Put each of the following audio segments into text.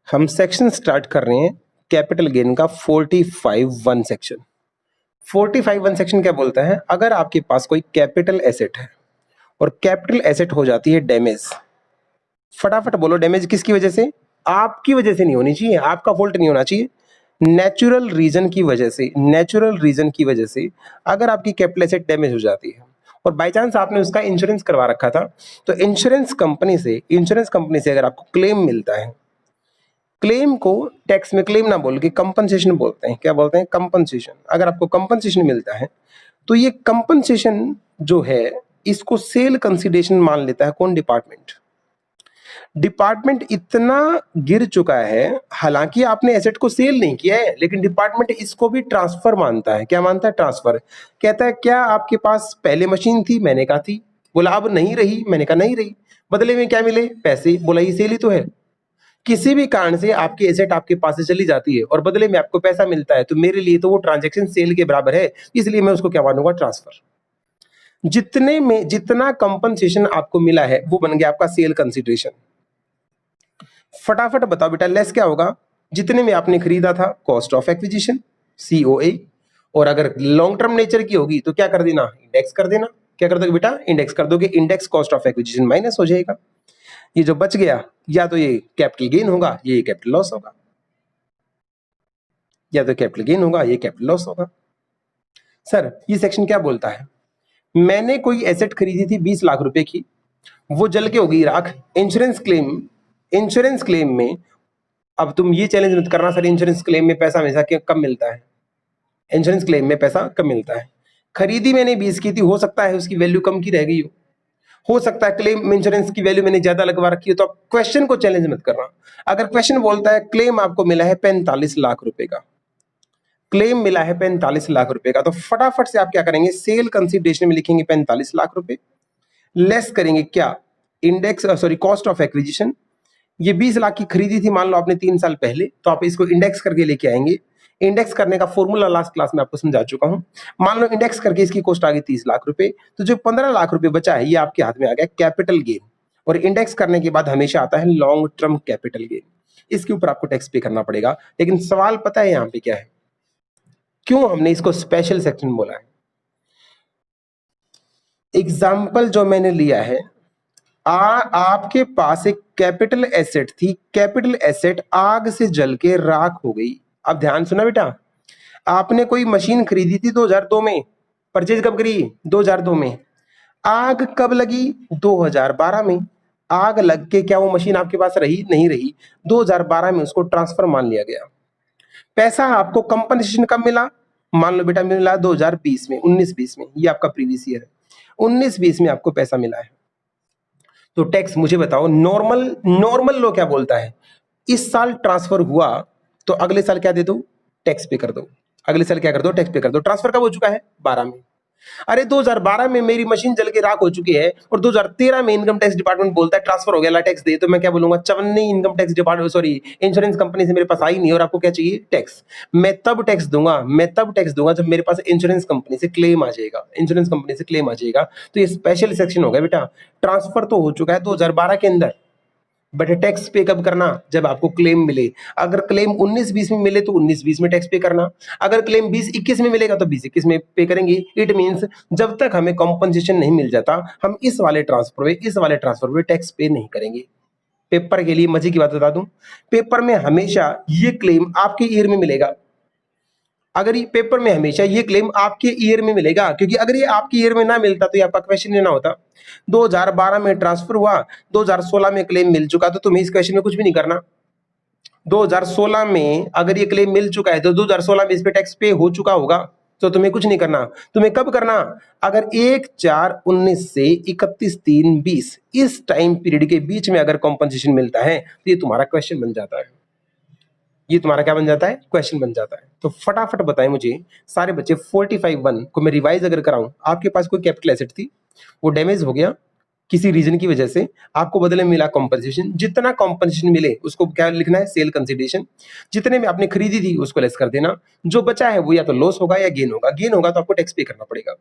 हम section start कर रहे हैं कैपिटल गेन का 45(1) सेक्शन। 45(1) सेक्शन क्या बोलता है? अगर आपके पास कोई कैपिटल एसेट है और कैपिटल एसेट हो जाती है डैमेज, फटाफट बोलो डैमेज किसकी वजह से? आपकी वजह से नहीं होनी चाहिए, आपका फॉल्ट नहीं होना चाहिए, नेचुरल रीजन की वजह से। नेचुरल रीजन की वजह से अगर आपकी कैपिटल एसेट डैमेज हो जाती है और बाय चांस आपने उसका इंश्योरेंस करवा रखा था, तो इंश्योरेंस कंपनी से अगर आपको क्लेम मिलता है, क्लेम को टैक्स में क्लेम ना बोल के कंपनसेशन बोलते हैं। क्या बोलते हैं? कंपनसेशन। अगर आपको कंपनसेशन मिलता है तो ये कंपनसेशन जो है इसको सेल कंसीडरेशन मान लेता है कौन? डिपार्टमेंट। डिपार्टमेंट इतना गिर चुका है, हालांकि आपने एसेट को सेल नहीं किया है, लेकिन डिपार्टमेंट इसको भी ट्रांसफर मानता है। क्या मानता है? ट्रांसफर। कहता है क्या आपके पास पहले मशीन थी? मैंने कहा थी। बोला अब नहीं रही? मैंने कहा नहीं रही। बदले में क्या मिले? पैसे। बोला ये सेल ही तो है। किसी भी कारण से आपकी एसेट आपके पास से चली जाती है और बदले में आपको पैसा मिलता है, तो मेरे लिए तो वो ट्रांजैक्शन सेल के बराबर है, इसलिए मैं उसको क्या मानूंगा? ट्रांसफर। जितने में जितना कंपनसेशन आपको मिला है वो बन गया आपका सेल कंसीडरेशन। फटाफट बताओ बेटा, लेस क्या होगा? जितने में आपने खरीदा था कॉस्ट ऑफ एक्विजिशन, COA। और अगर लॉन्ग टर्म नेचर की होगी तो क्या कर देना? इंडेक्स कर देना। क्या कर दोगे बेटा? इंडेक्स कर दोगे। Index cost of acquisition minus हो जाएगा। ये जो बच गया या तो ये कैपिटल गेन होगा, ये कैपिटल लॉस होगा। या तो कैपिटल गेन होगा, ये कैपिटल लॉस होगा। सर ये सेक्शन क्या बोलता है? मैंने कोई एसेट खरीदी थी 20 लाख रुपए की, वो जल के हो गई राख। इंश्योरेंस क्लेम में अब तुम ये चैलेंज मत करना सर इंश्योरेंस क्लेम में पैसा हमेशा कब मिलता है? इंश्योरेंस क्लेम में पैसा कब मिलता है? खरीदी मैंने 20 की थी, हो सकता है उसकी वैल्यू कम की रह गई हो सकता है क्लेम इंश्योरेंस की वैल्यू मैंने ज्यादा लगवा रखी हो। तो आप क्वेश्चन को चैलेंज मत करना। अगर क्वेश्चन बोलता है क्लेम आपको मिला है 45 लाख रुपए का, क्लेम मिला है 45 लाख रुपए का, तो फटाफट से आप क्या करेंगे? सेल कंसीडरेशन में लिखेंगे 45 लाख रुपए, लेस करेंगे क्या? Index sorry cost of acquisition. ये 20 लाख की खरीदी थी मान लो आपने 3 साल पहले, तो आप इसको इंडेक्स करके लेके आएंगे। इंडेक्स करने का फॉर्मूला लास्ट क्लास में आपको समझा चुका हूं। मान लो इंडेक्स करके इसकी कॉस्ट आ गई 30 लाख रुपए, तो जो 15 लाख रुपए बचा है ये आपके हाथ में आ गया कैपिटल गेन। और इंडेक्स करने के बाद हमेशा आता है लॉन्ग टर्म कैपिटल गेन। इसके ऊपर आपको टैक्स पे करना पड़ेगा। लेकिन सवाल पता है यहाँ पे क्या है? क्यों हमने इसको स्पेशल सेक्शन बोला है? एग्जाम्पल जो मैंने लिया है, आपके पास एक कैपिटल एसेट थी, कैपिटल एसेट आग से जल के राख हो गई। अब ध्यान सुना बेटा, आपने कोई मशीन खरीदी थी 2002 में, परचेज कब करी? 2002 में। आग कब लगी? 2012 में। आग लग के क्या वो मशीन आपके पास रही? नहीं रही। 2012 में उसको ट्रांसफर मान लिया गया। पैसा आपको कंपनसेशन कब मिला? मान लो बेटा मिला 2020 में, 19-20 में, ये आपका प्रीवियस ईयर है। 19-20 में आपको पैसा मिला है, तो टैक्स मुझे बताओ, नॉर्मल नॉर्मल लो क्या बोलता है? इस साल ट्रांसफर हुआ तो अगले साल क्या दे दो? टैक्स पे कर दो। अगले साल क्या कर दो? टैक्स पे कर दो। ट्रांसफर कब हो चुका है? 12 में। अरे 2012 में मेरी मशीन जल के राख हो चुकी है और 2013 में इनकम टैक्स डिपार्टमेंट बोलता है ट्रांसफर हो गया, ला टैक्स दे, तो मैं क्या बोलूंगा? चवन्नी income tax department sorry insurance company से मेरे पास आई नहीं और आपको क्या चाहिए? टैक्स। मैं तब टैक्स दूंगा जब मेरे पास इंश्योरेंस कंपनी से क्लेम आ जाएगा। इंश्योरेंस कंपनी से क्लेम आ जाएगा, तो ये स्पेशल सेक्शन होगा बेटा। ट्रांसफर तो हो चुका है 2012 के अंदर, बट टैक्स पे कब करना? जब आपको क्लेम मिले। अगर क्लेम 19-20 में मिले तो 19-20 में टैक्स पे करना। अगर क्लेम 20-21 में मिलेगा तो 20-21 में पे करेंगे। इट मींस जब तक हमें कॉम्पनसेशन नहीं मिल जाता, हम इस वाले ट्रांसफर पे टैक्स पे नहीं करेंगे। पेपर के लिए मजे की बात बता दूं, पेपर में हमेशा ये क्लेम आपके ईयर में मिलेगा। अगर ये पेपर में हमेशा ये क्लेम आपके ईयर में मिलेगा, क्योंकि अगर ये आपके ईयर में ना मिलता तो ये आपका क्वेश्चन ही ना होता। 2012 में ट्रांसफर हुआ, 2016 में क्लेम मिल चुका, तो तुम्हें इस क्वेश्चन में कुछ भी नहीं करना। 2016 में अगर ये क्लेम मिल चुका है तो 2016 में इस पे टैक्स पे हो चुका होगा, तो तुम्हें कुछ नहीं करना। तुम्हें कब करना? अगर 1/4/19 से 31/3/20 इस टाइम पीरियड के बीच में अगर कॉम्पनसेशन मिलता है तो ये तुम्हारा क्वेश्चन बन जाता है। ये तुम्हारा क्या बन जाता है? क्वेश्चन बन जाता है। तो फटाफट बताएं मुझे सारे बच्चे, 45(1) को मैं रिवाइज अगर कराऊं, आपके पास कोई कैपिटल एसेट थी, वो डैमेज हो गया किसी रीजन की वजह से, आपको बदले में मिला कॉम्पनसेशन। जितना कॉम्पनसेशन मिले उसको क्या लिखना है? Sale consideration. जितने में आपने खरीदी थी उसको लेस कर देना। जो बचा है वो या तो लॉस होगा या गेन होगा। गेन होगा तो आपको टैक्स पे करना पड़ेगा।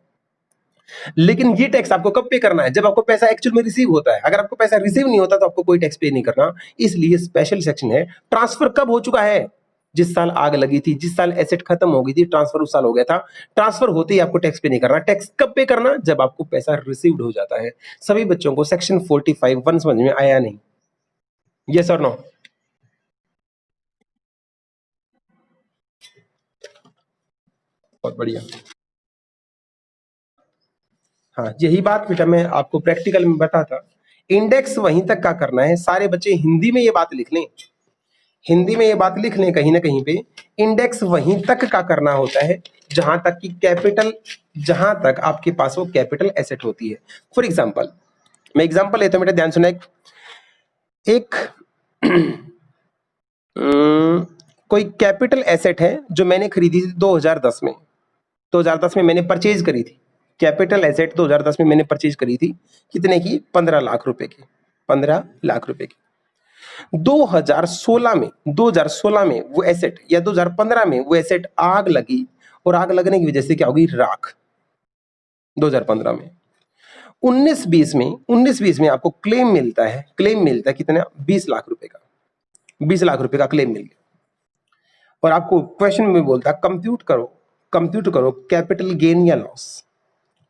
लेकिन ये टैक्स आपको कब पे करना है? जब आपको पैसा एक्चुअल में रिसीव होता है। अगर आपको पैसा रिसीव नहीं होता तो आपको कोई टैक्स पे नहीं करना। इसलिए स्पेशल सेक्शन है। ट्रांसफर कब हो चुका है? जिस साल आग लगी थी, जिस साल एसेट खत्म हो गई थी, ट्रांसफर उस साल हो गया था। ट्रांसफर होते ही आपको टैक्स पे नहीं करना। टैक्स कब पे करना? जब आपको पैसा रिसीव्ड हो जाता है। सभी बच्चों को सेक्शन 45(1) समझ में आया नहीं? यस और नो? बहुत बढ़िया। हाँ, यही बात बेटा मैं आपको प्रैक्टिकल में बताता। इंडेक्स वहीं तक का करना है। सारे बच्चे हिंदी में ये बात लिख लें, हिंदी में ये बात लिख लें कहीं ना कहीं पे। इंडेक्स वहीं तक का करना होता है जहां तक कि कैपिटल, जहां तक आपके पास वो कैपिटल एसेट होती है। फॉर एग्जाम्पल, मैं एग्जाम्पल लेता हूँ बेटा, ध्यान सुना। एक कोई कैपिटल एसेट है जो मैंने खरीदी थी 2010 में। 2010 में मैंने परचेज करी थी। कैपिटल एसेट 2010 में मैंने परचेज करी थी। कितने की? 15 लाख रुपए की। 15 लाख रुपए की। 2016 में वो एसेट, या 2015 में वो एसेट आग लगी, और आग लगने की वजह से क्या होगी? राख। 2015 में 19-20 में आपको क्लेम मिलता है। क्लेम मिलता है कितना? 20 लाख रुपए का। 20 लाख रुपए का क्लेम मिल गया। और आपको क्वेश्चन में बोलता है कंप्यूट करो कैपिटल गेन या लॉस।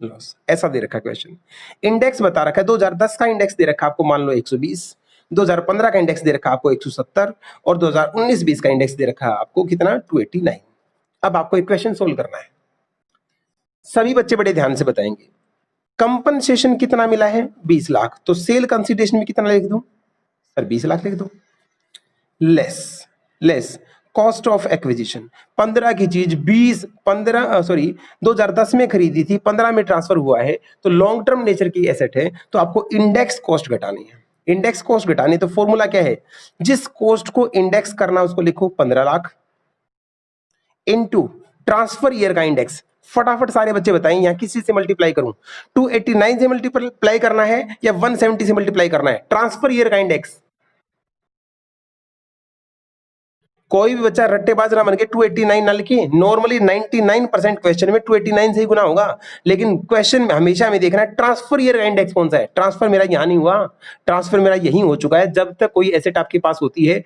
लॉस ऐसा दे रखा है क्वेश्चन। इंडेक्स बता रखा है 2010 का इंडेक्स दे रखा है आपको, मान लो 120। 2015 का इंडेक्स दे रखा है आपको 170, और 2019-20 का इंडेक्स दे रखा है आपको कितना? 289। अब आपको एक क्वेश्चन सोल्व करना है। सभी बच्चे बड़े ध्यान से बताएंगे। कंपनसेशन कितना मिला है? 20 लाख। तो सेल कंसिडरेशन में कितना लिख दूं? सर 20 लाख लिख दो। लेस कॉस्ट ऑफ एक्विजिशन, 15 की चीज 2010 में खरीदी थी, 15 में ट्रांसफर हुआ है, तो लॉन्ग टर्म नेचर की एसेट है, तो आपको इंडेक्स कॉस्ट घटानी है। इंडेक्स कॉस्ट घटानी, तो फॉर्मूला क्या है? जिस कॉस्ट को इंडेक्स करना उसको लिखो 15 लाख इनटू ट्रांसफर ईयर का इंडेक्स। फटाफट सारे बच्चे बताएं, यहां किसी से मल्टीप्लाई करूं? 289 से मल्टीप्लाई करना है या 170 से मल्टीप्लाई करना है? ट्रांसफर ईयर का इंडेक्स। कोई भी बच्चा रट्टेबाज ना बन के 289 ना लिखे। नॉर्मली 99% क्वेश्चन में 289 से ही गुना होगा, लेकिन क्वेश्चन में हमेशा हमें देखना है ट्रांसफर ईयर का इंडेक्स कौन सा है। ट्रांसफर मेरा यहां नहीं हुआ, ट्रांसफर मेरा यही हो चुका है। जब तक कोई एसेट आपके पास होती है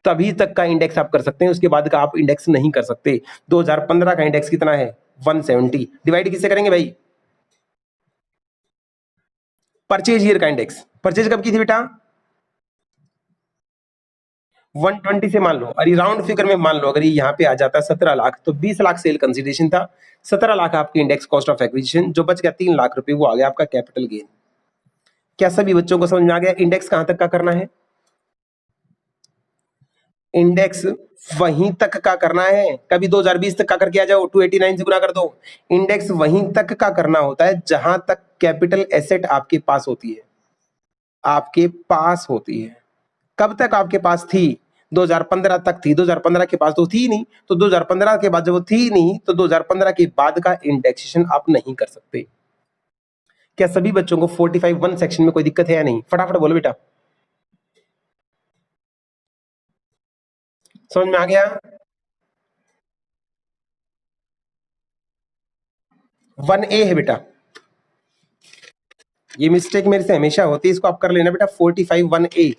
तभी तक का इंडेक्स आप कर सकते हैं, उसके बाद का आप इंडेक्स नहीं कर सकते। 2015 का इंडेक्स कितना है? 170। डिवाइड किससे करेंगे भाई? परचेज ईयर का इंडेक्स। परचेज कब की थी बेटा? 120 से मान लो, अरे राउंड फिगर में मान लो, अगर ये यहाँ पे आ जाता है 17 लाख, तो 20 लाख सेल कंसिडरेशन था, 17 लाख आपकी इंडेक्स कॉस्ट ऑफ एक्विजिशन, जो बच गया 3 लाख रुपए, वो आ गया आपका कैपिटल गेन। क्या सभी बच्चों को समझ में आ गया इंडेक्स कहां तक का करना है? इंडेक्स वहीं तक का करना है। कभी 2020 तक का करके आ जाओ, 289 से गुना कर दो। इंडेक्स वहीं तक का करना होता है जहां तक कैपिटल एसेट आपके पास होती है। आपके पास होती है। कब तक आपके पास थी? 2015 तक थी। 2015 के पास तो थी नहीं, तो 2015 के बाद जब वो थी नहीं, तो 2015 के बाद का इंडेक्सेशन आप नहीं कर सकते। क्या सभी बच्चों को 45(1) सेक्शन में कोई दिक्कत है या नहीं? फटाफट बोलो बेटा, समझ में आ गया? 1A है बेटा। ये मिस्टेक मेरे से हमेशा होती है, इसको आप कर लेना बेटा। 45(1)A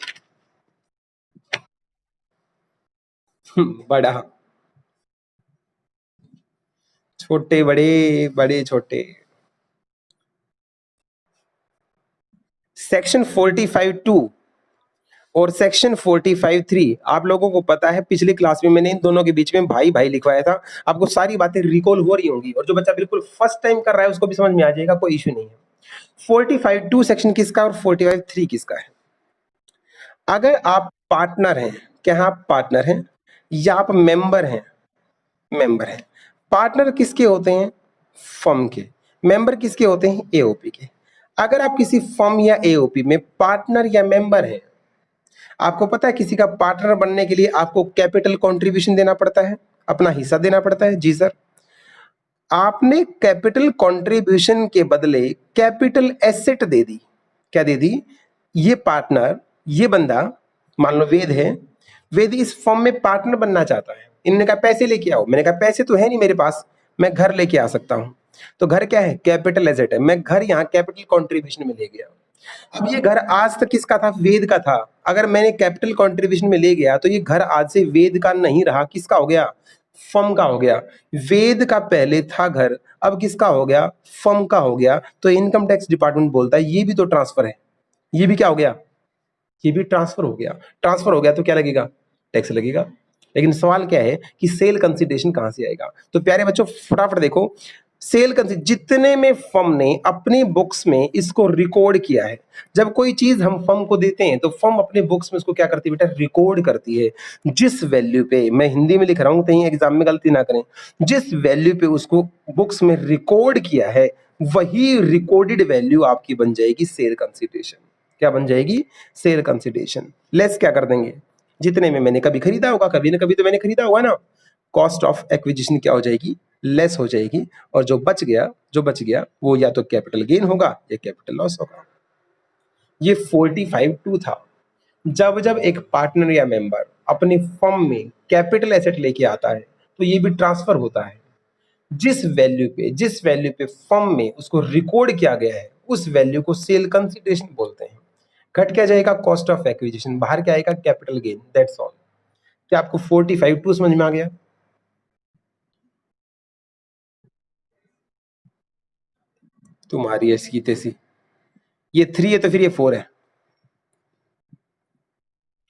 बड़ा, छोटे बड़े, बड़े छोटे। सेक्शन 45(2) और सेक्शन 45(3) आप लोगों को पता है, पिछली क्लास में मैंने इन दोनों के बीच में भाई भाई लिखवाया था। आपको सारी बातें रिकॉल हो रही होंगी, और जो बच्चा बिल्कुल फर्स्ट टाइम कर रहा है उसको भी समझ में आ जाएगा, कोई इश्यू नहीं है। 45(2) सेक्शन किसका और 45(3) किसका है? अगर आप पार्टनर हैं, क्या आप पार्टनर हैं या आप मेंबर हैं? मेंबर हैं। पार्टनर किसके होते हैं? फर्म के। मेंबर किसके होते हैं? एओपी के। अगर आप किसी फर्म या एओपी में पार्टनर या मेंबर हैं, आपको पता है किसी का पार्टनर बनने के लिए आपको कैपिटल कंट्रीब्यूशन देना पड़ता है, अपना हिस्सा देना पड़ता है। जी सर। आपने कैपिटल कंट्रीब्यूशन के बदले कैपिटल एसेट दे दी। क्या दे दी? ये पार्टनर, ये बंदा, मान लो वेद है, वेद इस फर्म में पार्टनर बनना चाहता है। इन्होंने कहा पैसे लेके आओ। मैंने कहा पैसे तो है नहीं मेरे पास, मैं घर लेके आ सकता हूं। तो घर क्या है? कैपिटल एसेट है। मैं घर यहाँ कैपिटल कंट्रीब्यूशन में ले गया। अब ये घर आज तक किसका था? वेद का था। अगर मैंने कैपिटल कंट्रीब्यूशन में ले गया तो ये घर आज से वेद का नहीं रहा, किसका हो गया? फर्म का हो गया। वेद का पहले था घर, अब किसका हो गया? फर्म का हो गया। तो इनकम टैक्स डिपार्टमेंट बोलता है ये भी तो ट्रांसफर है। ये भी क्या हो गया? ये भी ट्रांसफर हो गया। ट्रांसफर हो गया तो क्या लगेगा? टैक्स लगेगा। लेकिन सवाल क्या है कि सेल कंसिडरेशन कहां से आएगा? तो प्यारे बच्चों फटाफट देखो, सेल कंसिडर जितने में फर्म ने अपनी बुक्स में इसको रिकॉर्ड किया है। जब कोई चीज हम फर्म को देते हैं तो फर्म अपने बुक्स में उसको क्या करती है बेटा? रिकॉर्ड करती है। जिस वैल्यू पे, मैं हिंदी में लिख रहा हूं कहीं एग्जाम में गलती ना करें, जिस वैल्यू पे उसको बुक्स में रिकॉर्ड किया है वही रिकॉर्डेड वैल्यू आपकी बन जाएगी सेल कंसिडरेशन। क्या बन जाएगी? Sale consideration. लेस क्या कर देंगे? जितने में मैंने कभी खरीदा होगा, कभी ना कभी तो मैंने खरीदा होगा ना, कॉस्ट ऑफ एक्विजिशन क्या हो जाएगी? लेस हो जाएगी। और जो बच गया वो या तो कैपिटल गेन होगा या कैपिटल लॉस होगा। ये 45(2) था। जब जब एक पार्टनर या मेंबर अपनी फर्म में कैपिटल एसेट लेके आता है तो ये भी ट्रांसफर होता है। जिस वैल्यू पे फर्म में उसको रिकॉर्ड किया गया है उस वैल्यू को सेल कंसिडरेशन बोलते हैं। घट क्या जाएगा? Cost of acquisition. बाहर क्या आएगा? Capital gain. That's all. क्या आपको 45(2) समझ में आ गया? तुम्हारी ऐसी तैसी। ये 3 है तो फिर ये 4 है।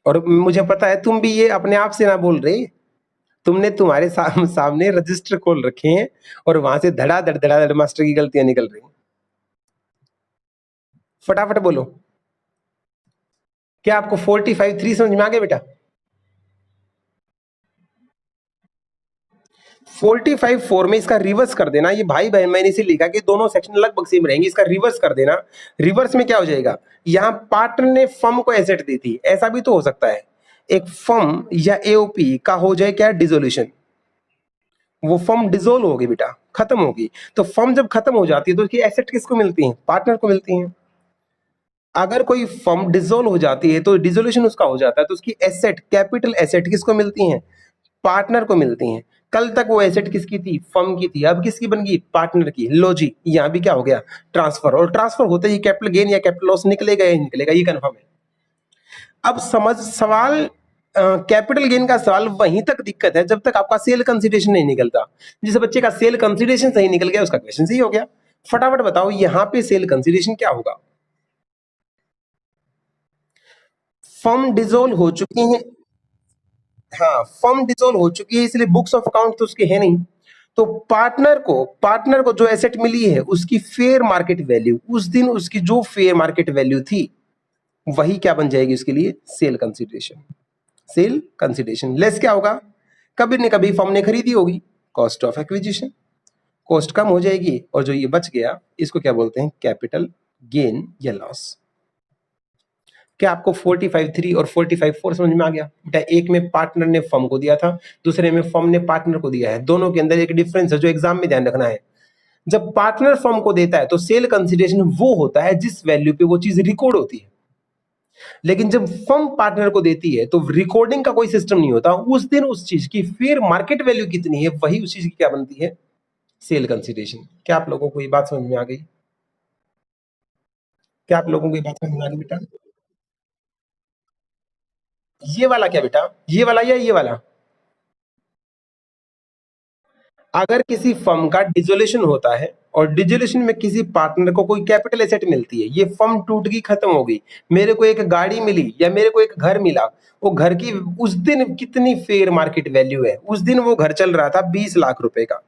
और मुझे पता है तुम भी ये अपने आप से ना बोल रहे, तुमने तुम्हारे सामने रजिस्टर खोल रखे हैं और वहां से धड़ाधड़ मास्टर की गलतियां निकल रही हैं। फटाफट बोलो, क्या आपको 45(3) समझ में आ गया बेटा? 45(4) में इसका रिवर्स कर देना। ये भाई बहन मैंने इसे लिखा कि दोनों सेक्शन लगभग सेम रहेंगे, इसका रिवर्स कर देना। रिवर्स में क्या हो जाएगा? यहाँ पार्टनर ने फर्म को एसेट दी थी, ऐसा भी तो हो सकता है एक फर्म या एओपी का हो जाए क्या? डिसोल्यूशन। वो फर्म डिसोल्व होगी बेटा, खत्म होगी। तो फर्म जब खत्म हो जाती है तो उसकी एसेट किसको मिलती है? पार्टनर को मिलती है। अगर कोई फर्म डिसोल्व हो जाती है तो डिसोल्यूशन उसका हो जाता है तो उसकी एसेट, कैपिटल एसेट किसको मिलती हैं? पार्टनर को मिलती हैं। कल तक वो एसेट किसकी थी? फर्म की थी। अब किसकी बन गई? पार्टनर की। लो जी, यहां भी क्या हो गया? ट्रांसफर। और ट्रांसफर होते ही कैपिटल गेन या कैपिटल लॉस निकलेगा या निकलेगा, ये कंफर्म है। अब समझ सवाल, कैपिटल गेन का सवाल वहीं तक दिक्कत है जब तक आपका सेल कंसिडरेशन नहीं निकलता। जिस बच्चे का सेल कंसिडरेशन सही निकल गया उसका क्वेश्चन सही हो गया। फटाफट बताओ यहां पे सेल कंसिडरेशन क्या होगा? फर्म डिसॉल्व हो चुकी है। हाँ, फर्म डिसॉल्व हो चुकी है इसलिए बुक्स ऑफ अकाउंट तो उसके है नहीं। तो पार्टनर को जो एसेट मिली है उसकी फेयर मार्केट वैल्यू, उस दिन उसकी जो फेयर मार्केट वैल्यू थी वही क्या बन जाएगी उसके लिए? Sale consideration. Sale consideration less क्या होगा? कभी न कभी फर्म ने खरीदी होगी, कॉस्ट ऑफ एक्विजिशन। कॉस्ट कम हो जाएगी और जो ये बच गया इसको क्या बोलते हैं? कैपिटल गेन या लॉस। क्या आपको 45(3) और 45(4) समझ में आ गया? बेटा एक में पार्टनर ने फर्म को दिया था, दूसरे में फर्म ने पार्टनर को दिया है। दोनों के अंदर एक डिफरेंस है जो एग्जाम में ध्यान रखना है। जब पार्टनर फर्म को देता है तो सेल कंसिडरेशन वो होता है जिस वैल्यू पे वो चीज रिकॉर्ड होती है। लेकिन जब फर्म पार्टनर को देती है तो रिकॉर्डिंग का कोई सिस्टम नहीं होता। उस दिन उस चीज की फेयर मार्केट वैल्यू कितनी है वही उस चीज की क्या बनती है? Sale consideration. क्या आप लोगों को ये बात समझ में आ गई? क्या आप लोगों को ये बात समझ में आ गई बेटा? ये वाला क्या बेटा? ये वाला या ये वाला? अगर किसी फर्म का डिसोल्यूशन होता है और डिसोल्यूशन में किसी पार्टनर को कोई कैपिटल एसेट मिलती है, ये फर्म टूट गई, खत्म हो गई, मेरे को एक गाड़ी मिली या मेरे को एक घर मिला, वो घर की उस दिन कितनी फेयर मार्केट वैल्यू है? उस दिन वो घर चल रहा था 20 लाख रुपए का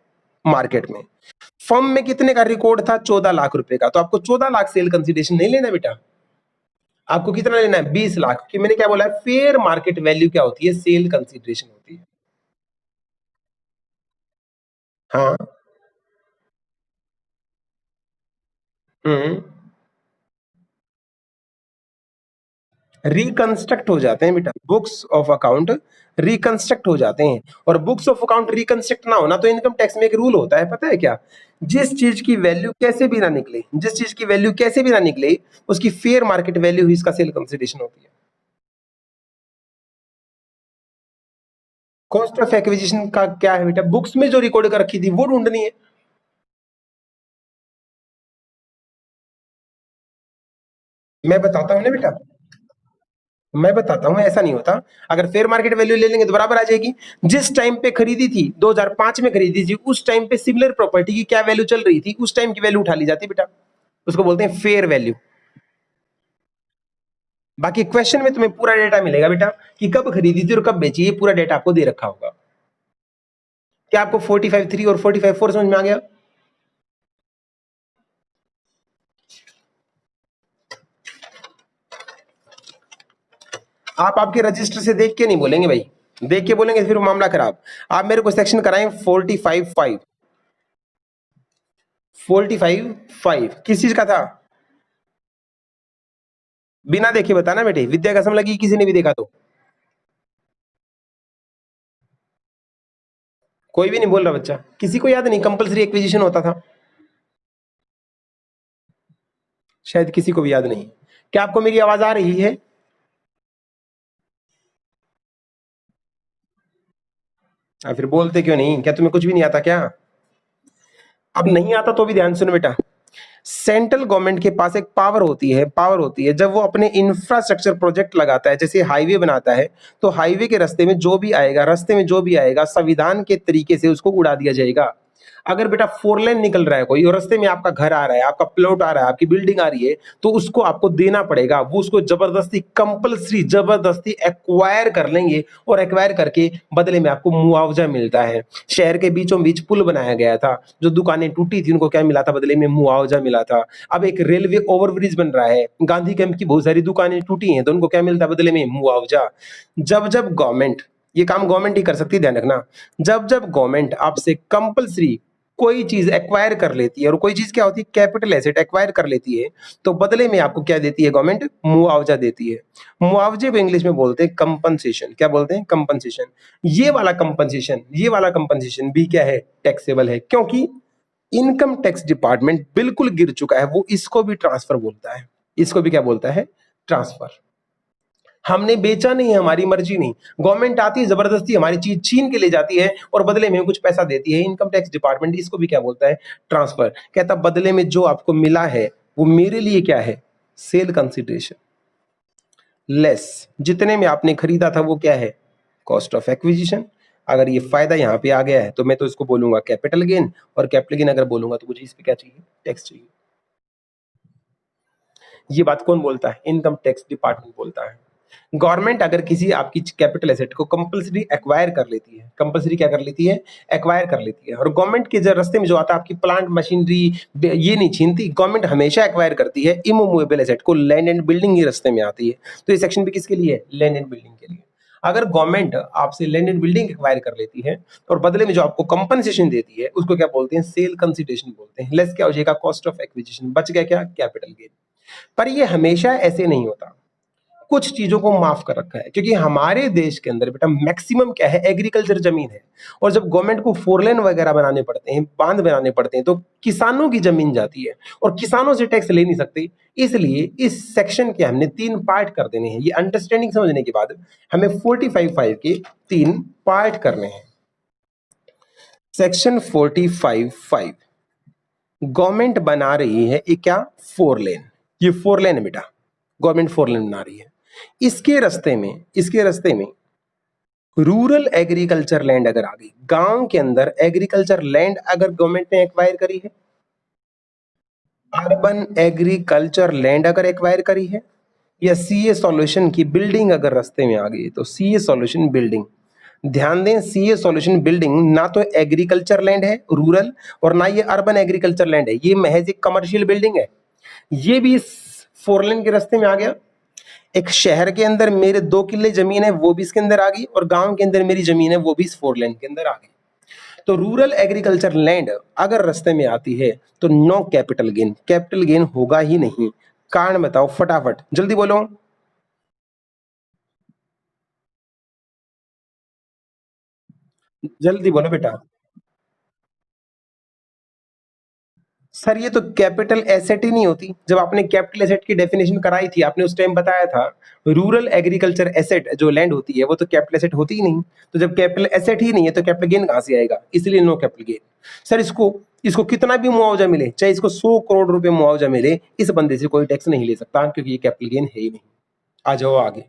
मार्केट में। फर्म में कितने का रिकॉर्ड था? 14 लाख रुपए का। तो आपको 14 लाख सेल कंसिडरेशन नहीं लेना बेटा। आपको कितना लेना है? 20 लाख की। मैंने क्या बोला है? फेयर मार्केट वैल्यू क्या होती है? सेल कंसिडरेशन होती है। हाँ। हम्म। रिकंस्ट्रक्ट हो जाते हैं बेटा, बुक्स ऑफ अकाउंट रिकंस्ट्रक्ट हो जाते हैं। और बुक्स ऑफ अकाउंट रिकंस्ट्रक्ट ना होना तो इनकम टैक्स में एक रूल होता है, पता है क्या? जिस चीज की वैल्यू कैसे भी ना निकले, जिस चीज की वैल्यू कैसे भी ना निकले, उसकी फेयर मार्केट वैल्यू ही इसका सेल कंसिडरेशन होती है। कॉस्ट ऑफ एक्विजिशन का क्या है बेटा? बुक्स में जो रिकॉर्ड कर रखी थी वो ढूंढनी है। मैं बताता हूँ ना बेटा, मैं बताता हूँ, ऐसा नहीं होता। अगर फेयर मार्केट वैल्यू ले लेंगे तो बराबर आ जाएगी। जिस टाइम पे खरीदी थी, 2005 में खरीदी थी, उस टाइम पे सिमिलर प्रॉपर्टी की क्या वैल्यू चल रही थी, उस टाइम की वैल्यू उठा ली जाती है बेटा, उसको बोलते हैं फेयर वैल्यू। बाकी क्वेश्चन में तुम्हें पूरा डेटा मिलेगा बेटा कि कब खरीदी थी और कब बेची, ये पूरा डेटा आपको दे रखा होगा। क्या आपको 45(3) और 45(4) समझ में आ गया? आप आपके रजिस्टर से देख के नहीं बोलेंगे भाई, देख के बोलेंगे फिर मामला खराब। आप मेरे को सेक्शन कराएं 45(5), 45(5) किस चीज का था? बिना देखे बताना बेटे, विद्या कसम लगी किसी ने भी देखा तो। कोई भी नहीं बोल रहा बच्चा, किसी को याद नहीं कंपलसरी एक्विजिशन होता था? शायद किसी को भी याद नहीं। क्या आपको मेरी आवाज आ रही है? फिर बोलते क्यों नहीं? क्या तुम्हें कुछ भी नहीं आता क्या? अब नहीं आता तो भी ध्यान सुनो बेटा, सेंट्रल गवर्नमेंट के पास एक पावर होती है जब वो अपने इंफ्रास्ट्रक्चर प्रोजेक्ट लगाता है, जैसे हाईवे बनाता है, तो हाईवे के रास्ते में जो भी आएगा संविधान के तरीके से उसको उड़ा दिया जाएगा। अगर बेटा 4 लेन निकल रहा है कोई और रास्ते में आपका घर आ रहा है, आपका प्लॉट आ रहा है, आपकी बिल्डिंग आ रही है, तो उसको आपको देना पड़ेगा। वो उसको जबरदस्ती कंपलसरी जबरदस्ती एक्वायर कर लेंगे और एक्वायर करके बदले में आपको मुआवजा मिलता है। शहर के बीचों बीच पुल बनाया गया था, जो दुकानें टूटी थी उनको क्या मिला था? बदले में मुआवजा मिला था। अब एक रेलवे ओवरब्रिज बन रहा है, गांधी कैंप की बहुत सारी दुकानें टूटी हैं, तो उनको क्या मिलता है बदले में? मुआवजा। जब जब गवर्नमेंट, ये काम गवर्नमेंट ही कर सकती है, ध्यान रखना, जब जब गवर्नमेंट आपसे कंपलसरी कोई चीज एक्वायर कर लेती है, और कोई चीज क्या होती है? कैपिटल एसेट एक्वायर कर लेती है, तो बदले में आपको क्या देती है गवर्नमेंट? मुआवजा देती है। मुआवजे को इंग्लिश में बोलते हैं कंपनसेशन। क्या बोलते हैं? कंपनसेशन। ये वाला कंपनसेशन भी क्या है? टैक्सेबल है, क्योंकि इनकम टैक्स डिपार्टमेंट बिल्कुल गिर चुका है, वो इसको भी ट्रांसफर बोलता है। इसको भी क्या बोलता है? ट्रांसफर। हमने बेचा नहीं है, हमारी मर्जी नहीं, गवर्नमेंट आती है जबरदस्ती हमारी चीज छीन के ले जाती है और बदले में कुछ पैसा देती है। इनकम टैक्स डिपार्टमेंट इसको भी क्या बोलता है? ट्रांसफर। कहता बदले में जो आपको मिला है वो मेरे लिए क्या है? सेल कंसिडरेशन लेस जितने में आपने खरीदा था, वो क्या है? Cost of acquisition. अगर ये फायदा यहाँ पे आ गया है तो मैं तो इसको बोलूंगा कैपिटल गेन, और कैपिटल गेन अगर बोलूंगा तो मुझे इस पे क्या चाहिए? टैक्स चाहिए। ये बात कौन बोलता है? इनकम टैक्स डिपार्टमेंट बोलता है। गवर्नमेंट अगर किसी आपकी कैपिटल एसेट को कंपलसरी एक्वायर कर लेती है, कंपलसरी क्या कर लेती है? एक्वायर कर लेती है। और गवर्नमेंट के जो रास्ते में जो आता है, आपकी प्लांट मशीनरी ये नहीं छीनती, गवर्नमेंट हमेशा एक्वायर करती है इमूवेबल एसेट को, लैंड एंड बिल्डिंग ये रास्ते में आती है। तो ये सेक्शन भी किसके लिए है? लैंड एंड बिल्डिंग के लिए। अगर गवर्नमेंट आपसे लैंड एंड बिल्डिंग एक्वायर कर लेती है और बदले में जो आपको कंपनसेशन देती है, उसको क्या बोलते हैं? सेल कंसिडरेशन बोलते हैं। लेस क्या हो जाएगा? Cost of acquisition. बच गया क्या? Capital gain. पर ये हमेशा ऐसे नहीं होता, कुछ चीजों को माफ कर रखा है, क्योंकि हमारे देश के अंदर बेटा मैक्सिमम क्या है? एग्रीकल्चर जमीन है। और जब गवर्नमेंट को 4 लेन वगैरह बनाने पड़ते हैं, बांध बनाने पड़ते हैं, तो किसानों की जमीन जाती है और किसानों से टैक्स ले नहीं सकते। इसलिए इस सेक्शन के हमने 3 पार्ट कर देने हैं। ये अंडरस्टैंडिंग समझने के बाद हमें 45(5) के 3 पार्ट करने हैं। सेक्शन 45(5) गवर्नमेंट बना रही है एक क्या? 4 लेन। ये 4 लेन है बेटा, गवर्नमेंट 4 लेन बना रही है। इसके रास्ते में रूरल एग्रीकल्चर लैंड अगर आ गई, गांव के अंदर एग्रीकल्चर लैंड अगर गवर्नमेंट ने एक्वायर करी है, अर्बन एग्रीकल्चर लैंड अगर एक्वायर करी है, या सीए सॉल्यूशन की बिल्डिंग अगर रास्ते में आ गई, तो सीए सॉल्यूशन बिल्डिंग। ध्यान दें, सीए सॉल्यूशन बिल्डिंग ना तो एग्रीकल्चर लैंड है रूरल, और ना ये अर्बन एग्रीकल्चर लैंड है, ये महज एक कमर्शियल बिल्डिंग है। ये भी इस 4 लेन के रास्ते में आ गया। एक शहर के अंदर मेरे 2 किले जमीन है, वो भी इसके अंदर आ गई, और गांव के अंदर मेरी जमीन है, वो भी इस 4 लेन के अंदर आ गई। तो रूरल एग्रीकल्चर लैंड अगर रास्ते में आती है तो no capital gain, capital gain होगा ही नहीं। कारण बताओ फटाफट, जल्दी बोलो। जल्दी बोलो बेटा। सर ये तो कैपिटल एसेट ही नहीं होती। जब आपने कैपिटल एसेट की डेफिनेशन कराई थी, आपने उस टाइम बताया था रूरल एग्रीकल्चर एसेट जो लैंड होती है वो तो कैपिटल एसेट होती ही नहीं। तो जब कैपिटल एसेट ही नहीं है तो कैपिटल गेन कहां से आएगा? इसलिए नो कैपिटल गेन। सर इसको इसको कितना भी मुआवजा मिले, चाहे इसको 100 करोड़ रुपए मुआवजा मिले, इस बंदे से कोई टैक्स नहीं ले सकता, क्योंकि ये कैपिटल गेन है ही नहीं। आ जाओ आगे।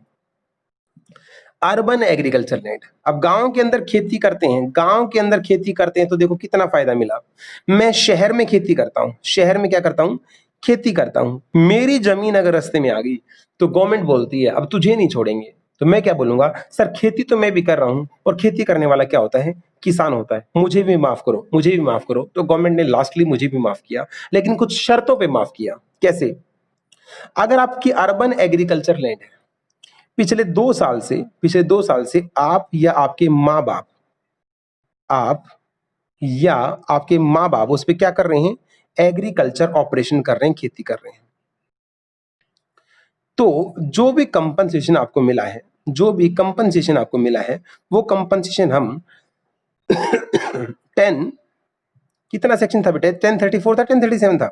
Urban agriculture land. अब गांव के अंदर खेती करते हैं, गांव के अंदर खेती करते हैं तो देखो कितना फायदा मिला। मैं शहर में खेती करता हूं, शहर में क्या करता हूं, खेती करता हूं। मेरी जमीन अगर रास्ते में आ गई तो गवर्नमेंट बोलती है अब तुझे नहीं छोड़ेंगे। तो मैं क्या बोलूंगा, सर खेती तो मैं भी कर रहा हूं, और खेती करने वाला क्या होता है, किसान होता है, मुझे भी माफ करो, मुझे भी माफ करो। तो गवर्नमेंट ने लास्टली मुझे भी माफ किया, लेकिन कुछ शर्तों पे माफ किया। कैसे? अगर आपकी अर्बन एग्रीकल्चर लैंड है, पिछले 2 साल से आप या आपके माँ बाप, आप या आपके माँ बाप उस पे क्या कर रहे हैं, एग्रीकल्चर ऑपरेशन कर रहे हैं, खेती कर रहे हैं। तो जो भी कंपनसेशन आपको मिला है, जो भी कंपनसेशन आपको मिला है, वो कंपनसेशन हम 10 कितना सेक्शन था बेटे, 1034 था, 1037 था,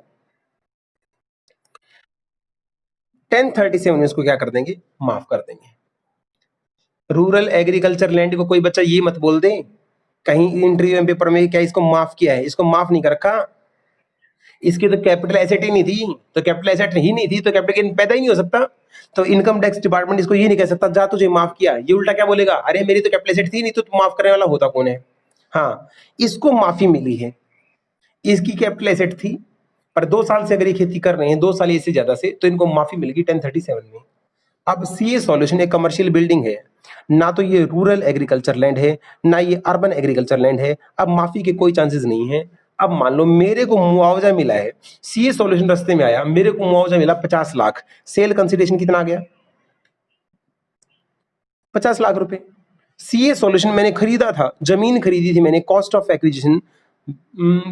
1037 में इसको क्या कर देंगे, माफ कर देंगे। रूरल एग्रीकल्चर लैंड को कोई बच्चा ये मत बोल दे कहीं इंटरव्यू पेपर में क्या इसको माफ किया है, इसको माफ नहीं कर रखा। इसकी तो कैपिटल एसेट ही नहीं थी, तो कैपिटल एसेट ही नहीं थी तो कैपिटल गेन पैदा ही नहीं हो सकता। तो इनकम टैक्स डिपार्टमेंट इसको ये नहीं कह सकता जा तुझे माफ किया, ये उल्टा क्या बोलेगा, अरे मेरी तो कैपिटल एसेट थी नहीं तो माफ करने वाला होता कौन है। हाँ, इसको माफी मिली है, इसकी कैपिटल एसेट थी, पर 2 साल से अगर ये खेती कर रहे हैं, 2 साल इससे ज्यादा से, तो इनको माफी मिल गई 1037 में। अब सीए सॉल्यूशन एक कमर्शियल बिल्डिंग है, ना तो ये रूरल एग्रीकल्चर लैंड है, ना ये अर्बन एग्रीकल्चर लैंड है। अब माफी के कोई चांसेस नहीं है। अब मान लो मेरे को मुआवजा मिला है, सीए सॉल्यूशन रास्ते में आया, मेरे को मुआवजा मिला 50 लाख, सेल कंसिडरेशन कितना आ गया, 50 लाख रुपए। सीए सॉल्यूशन मैंने खरीदा था, जमीन खरीदी थी मैंने, कॉस्ट ऑफ एक्विजिशन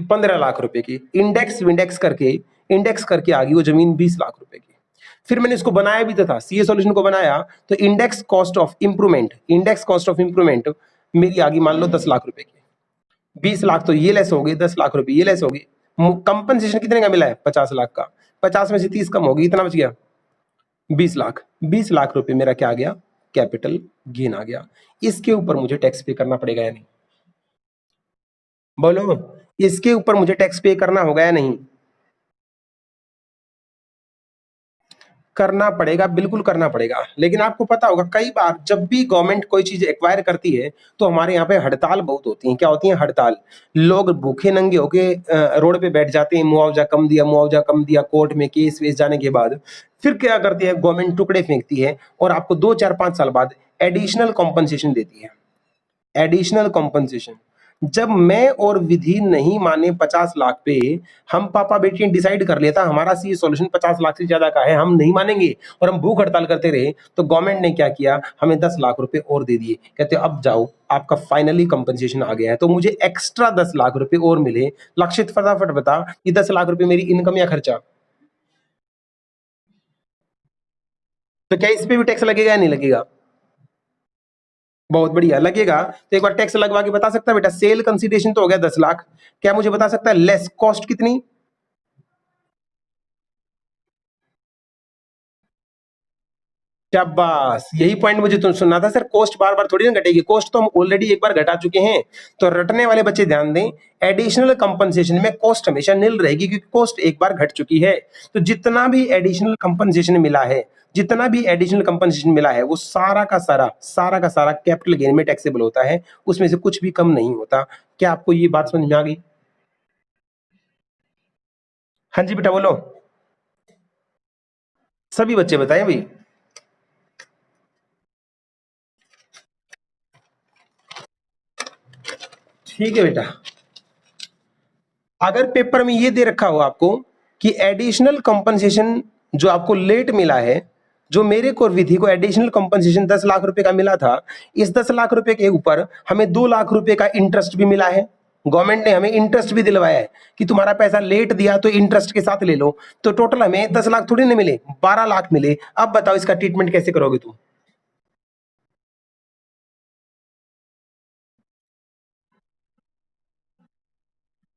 15 लाख रुपए की, इंडेक्स करके आ गई वो जमीन 20 लाख रुपए की। फिर मैंने इसको बनाया भी तो था, सीए सॉल्यूशन को बनाया तो इंडेक्स कॉस्ट ऑफ इंप्रूवमेंट मेरी आ गई मान लो 10 लाख रुपए की। 20 लाख तो ये लेस हो गए, 10 लाख रुपए ये लेस हो गए। कंपनसेशन कितने का मिला है, 50 लाख का, 50 में से 30 कम होगी, इतना बच गया 20 लाख। 20 लाख रुपए मेरा क्या आ गया, कैपिटल गेन आ गया। इसके ऊपर मुझे टैक्स पे करना पड़ेगा या नहीं, बोलो, इसके ऊपर मुझे टैक्स पे करना होगा या नहीं, करना पड़ेगा, बिल्कुल करना पड़ेगा। लेकिन आपको पता होगा कई बार जब भी गवर्नमेंट कोई चीज एक्वायर करती है तो हमारे यहाँ पे हड़ताल बहुत होती है। क्या होती है, हड़ताल। लोग भूखे नंगे होके रोड पे बैठ जाते हैं, मुआवजा कम दिया, मुआवजा कम दिया, कोर्ट में केस वेस जाने के बाद फिर क्या करती है गवर्नमेंट, टुकड़े फेंकती है और आपको 2 4 5 साल बाद एडिशनल कॉम्पनसेशन देती है। एडिशनल कॉम्पनसेशन, जब मैं और विधि नहीं माने 50 लाख पे, हम पापा बेटी डिसाइड कर लिया था हमारा सी सॉल्यूशन 50 लाख से ज्यादा का है, हम नहीं मानेंगे, और हम भूख हड़ताल करते रहे, तो गवर्नमेंट ने क्या किया, हमें 10 लाख रुपए और दे दिए। कहते अब जाओ आपका फाइनली कंपनसेशन आ गया है, तो मुझे एक्स्ट्रा 10 लाख रुपए और मिले। लक्षित फटाफट बता, ये 10 लाख रुपए मेरी इनकम या खर्चा, तो क्या इस पे भी टैक्स लगेगा या नहीं लगेगा, बहुत बढ़िया लगेगा। तो एक बार टैक्स लगवा के बता सकता है बेटा, सेल कंसीडरेशन तो हो गया 10 लाख, क्या मुझे बता सकता है लेस कॉस्ट कितनी, शाबाश, यही पॉइंट मुझे तुम सुनना था सर, कॉस्ट बार बार थोड़ी ना घटेगी, कॉस्ट तो हम ऑलरेडी एक बार घटा चुके हैं। तो रटने वाले बच्चे ध्यान दें, एडिशनल कंपनसेशन में कॉस्ट हमेशा निल रहेगी, क्योंकि कॉस्ट एक बार घट चुकी है। तो जितना भी एडिशनल कंपनसेशन मिला है, जितना भी एडिशनल कंपनसेशन मिला है, वो सारा का सारा कैपिटल गेन में टैक्सेबल होता है, उसमें से कुछ भी कम नहीं होता। क्या आपको ये बात समझ में आ गई? हाँ जी बेटा बोलो, सभी बच्चे बताएं भाई। ठीक है बेटा, अगर पेपर में ये दे रखा हो आपको कि एडिशनल कंपनसेशन जो आपको लेट मिला है, जो मेरे को और विधि को एडिशनल कंपनसेशन 10 लाख रुपए का मिला था, इस 10 लाख रुपए के ऊपर हमें 2 लाख रुपए का इंटरेस्ट भी मिला है, गवर्नमेंट ने हमें इंटरेस्ट भी दिलवाया है कि तुम्हारा पैसा लेट दिया तो इंटरेस्ट के साथ ले लो। तो टोटल हमें 10 लाख थोड़ी ना मिले, 12 लाख मिले। अब बताओ इसका ट्रीटमेंट कैसे करोगे तुम?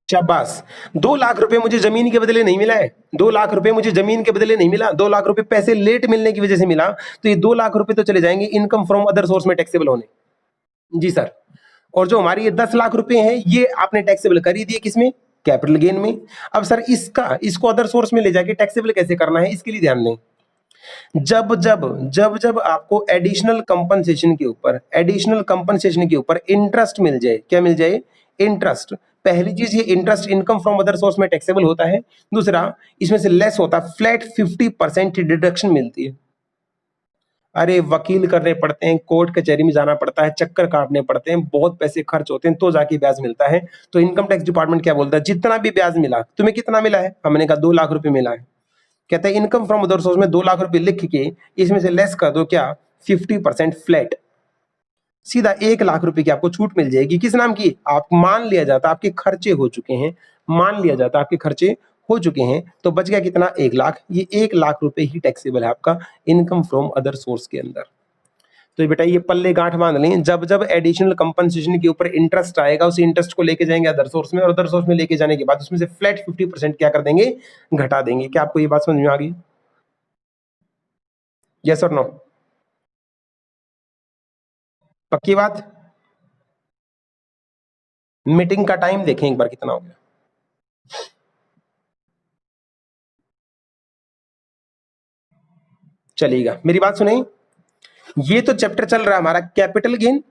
शाबाश, 2 लाख रुपए मुझे जमीन के बदले नहीं मिला है, 2 लाख रुपए मुझे जमीन के बदले नहीं मिला, 2 लाख रुपए पैसे लेट मिलने की वजह से मिला। तो ये 2 लाख रुपए तो चले जाएंगे इनकम फ्रॉम अदर सोर्स में टैक्सेबल होने। जी सर। और जो हमारी ये 10 लाख रुपए हैं, ये आपने टैक्सेबल कर ही दिए किसमें, कैपिटल गेन में। अब सर इसको अदर सोर्स में ले जाके टैक्सेबल कैसे करना है, इसके लिए ध्यान दें। जब आपको एडिशनल कंपनसेशन के ऊपर इंटरेस्ट मिल जाए, क्या मिल जाए, इंटरेस्ट। पहली चीज, ये interest income from other source में टैक्सेबल होता है। दूसरा, इसमें से लेस होता है, फ्लैट 50% डिडक्शन मिलती है। अरे वकील करने पड़ते हैं, कोर्ट कचहरी में जाना पड़ता है, चक्कर काटने पड़ते हैं, बहुत पैसे खर्च होते हैं, तो जाके ब्याज मिलता है। तो इनकम टैक्स डिपार्टमेंट क्या बोलता है, जितना भी ब्याज मिला, तुम्हें कितना मिला है, हमने कहा 2 लाख रुपए मिला है, कहता है इनकम फ्रॉम अदर सोर्स में 2 लाख रुपए लिख के इसमें से लेस कर दो, क्या, 50% फ्लैट, सीधा 1 लाख रुपए की आपको छूट मिल जाएगी। किस नाम की, आप मान लिया जाता आपके खर्चे हो चुके हैं, मान लिया जाता आपके खर्चे हो चुके हैं, तो बच गया कितना, 1 लाख। ये 1 लाख रुपए ही टैक्सेबल है आपका इनकम फ्रॉम अदर सोर्स के अंदर। तो बेटा ये पल्ले गांठ बांध लें, जब जब एडिशनल कंपनसेशन के ऊपर इंटरेस्ट आएगा, उस इंटरेस्ट को लेके जाएंगे अदर सोर्स में, और अदर सोर्स में लेके जाने के बाद उसमें से फ्लैट 50% क्या कर देंगे, घटा देंगे। क्या आपको ये बात समझ में आ गई, यस और नो, पक्की बात। मीटिंग का टाइम देखें एक बार कितना हो गया। चलेगा, मेरी बात सुने। ये तो चैप्टर चल रहा है हमारा कैपिटल गेन,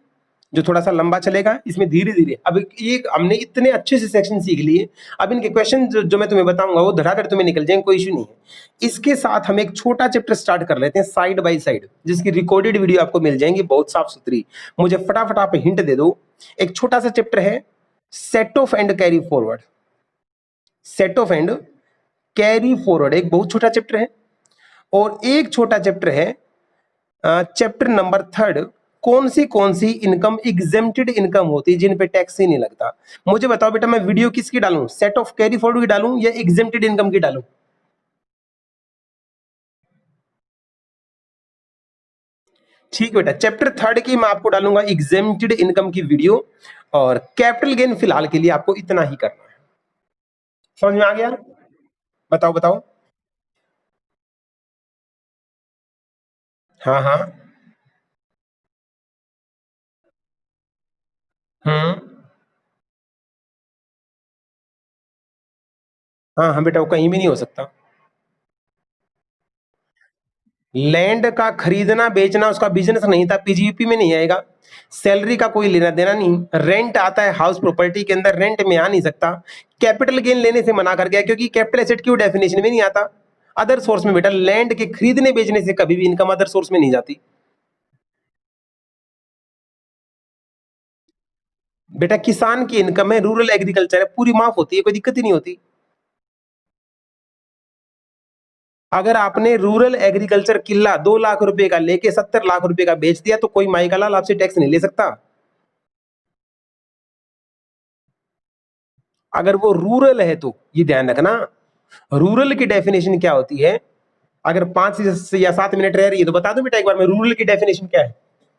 जो थोड़ा सा लंबा चलेगा। इसमें धीरे धीरे, अब ये हमने इतने अच्छे से सेक्शन सीख लिए, अब इनके क्वेश्चन जो मैं तुम्हें बताऊंगा वो धड़ाधड़ तुम्हें निकल जाएंगे, कोई इशू नहीं है। इसके साथ हम एक छोटा चैप्टर स्टार्ट कर लेते हैं साइड बाय साइड, जिसकी रिकॉर्डेड वीडियो आपको मिल जाएंगी बहुत साफ सुथरी। मुझे फटाफट आप हिंट दे दो। एक छोटा सा चैप्टर है set of and carry forward, set of and carry forward एक बहुत छोटा चैप्टर है। और एक छोटा चैप्टर है चैप्टर नंबर 3, कौन सी इनकम एग्जेम्प्टेड इनकम होती है जिन पे टैक्स ही नहीं लगता। मुझे बताओ बेटा, मैं वीडियो किसकी डालूं, सेट ऑफ कैरी फॉरवर्ड की डालूं या एग्जेम्प्टेड इनकम की डालूं। ठीक बेटा, चैप्टर 3 की मैं आपको डालूंगा एग्जेम्प्टेड इनकम की वीडियो, और कैपिटल गेन फिलहाल के लिए आपको इतना ही करना है। समझ में आ गया, बताओ बताओ। हाँ हाँ। हम्म। हाँ हाँ बेटा, वो कहीं भी नहीं हो सकता। लैंड का खरीदना बेचना उसका बिजनेस नहीं था, पीजीपी में नहीं आएगा। सैलरी का कोई लेना देना नहीं। रेंट आता है हाउस प्रॉपर्टी के अंदर, रेंट में आ नहीं सकता। कैपिटल गेन लेने से मना कर गया क्योंकि कैपिटल एसेट की डेफिनेशन में नहीं आता। अदर सोर्स में बेटा, लैंड के खरीदने बेचने से कभी भी इनकम अदर सोर्स में नहीं जाती। बेटा किसान की इनकम है, रूरल एग्रीकल्चर है, पूरी माफ होती है, कोई दिक्कत ही नहीं होती। अगर आपने रूरल एग्रीकल्चर किला 2 लाख रुपए का लेके 70 लाख रुपए का बेच दिया, तो कोई माई का लाल आपसे टैक्स नहीं ले सकता। अगर वो रूरल है तो ये ध्यान रखना, रूरल की डेफिनेशन क्या होती है। अगर 5 या 7 मिनट रह रही है तो बता दो बेटा एक बार में, रूरल की डेफिनेशन क्या है।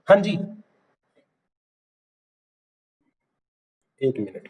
हाँ जी, 1 मिनट।